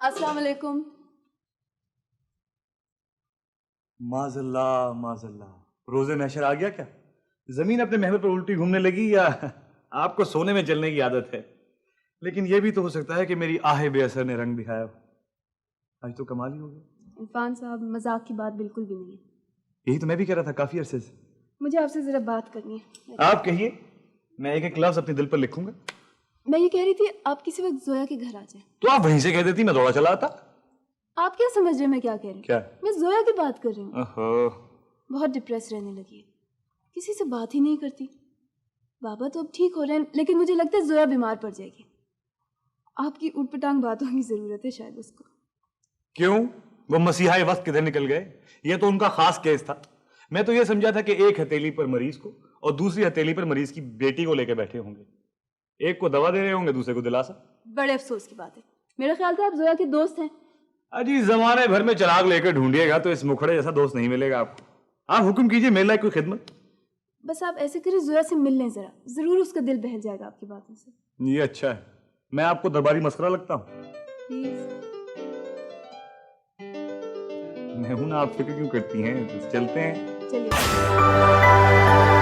السلام علیکم. معاذ اللہ روزے محشر آ گیا کیا؟ زمین اپنے محور پر الٹی گھومنے لگی یا آپ کو سونے میں چلنے کی عادت ہے؟ لیکن یہ بھی تو ہو سکتا ہے کہ میری آہ بے اثر نے رنگ دکھایا ہو. آج تو کمال ہی ہو گیا. عرفان صاحب مذاق کی بات بالکل بھی نہیں ہے. یہی تو میں بھی کہہ رہا تھا کافی عرصے سے. مجھے آپ سے ذرا بات کرنی ہے. آپ کہیے، میں ایک ایک لفظ اپنے دل پر لکھوں گا. میں یہ کہہ رہی تھی آپ کسی وقت زویا کے گھر آ جائیں. تو آپ وہیں سے کہہ دیتی، میں دوڑا چلا آتا. آپ کیا سمجھ رہے ہیں میں کیا کہہ رہی ہوں؟ کیا؟ میں زویا کی بات کر رہی ہوں. اوہو، بہت ڈپریس رہنے لگی ہے، کسی سے بات ہی نہیں کرتی. بابا تو اب ٹھیک ہو رہے ہیں لیکن مجھے لگتا ہے زویا بیمار پڑ جائے گی. آپ کی اوٹ پٹانگ باتوں کی ضرورت ہے شاید اس کو. کیوں؟ وہ مسیحائی وقت کدھر نکل گئے؟ یہ تو ان کا خاص کیس تھا. میں تو یہ سمجھا تھا کہ ایک ہتھیلی پر مریض کو اور دوسری ہتھیلی پر مریض کی بیٹی کو لے کے بیٹھے ہوں گے. ایک کو دوا دے رہے ہوں گے، دوسرے کو دلاسا. بڑے افسوس کی بات ہے. میرا خیال تھا آپ زویا کے دوست ہیں. اجی زمانے بھر میں چراغ لے کے ڈھونڈیے گا تو اس مکھڑے جیسا دوست نہیں ملے گا آپ کو. آپ حکم کیجیے، میرے لائق کوئی خدمت. بس آپ ایسے کریں، زویا سے مل لیں ذرا، ضرور اس کا دل بہل جائے گا آپ کی باتوں سے. یہ اچھا ہے. میں آپ کو درباری مسخرہ لگتا ہوں؟ پلیز. میں ہوں نا، آپ فکر کیوں کرتی ہیں؟ چلتے ہیں. چلیے.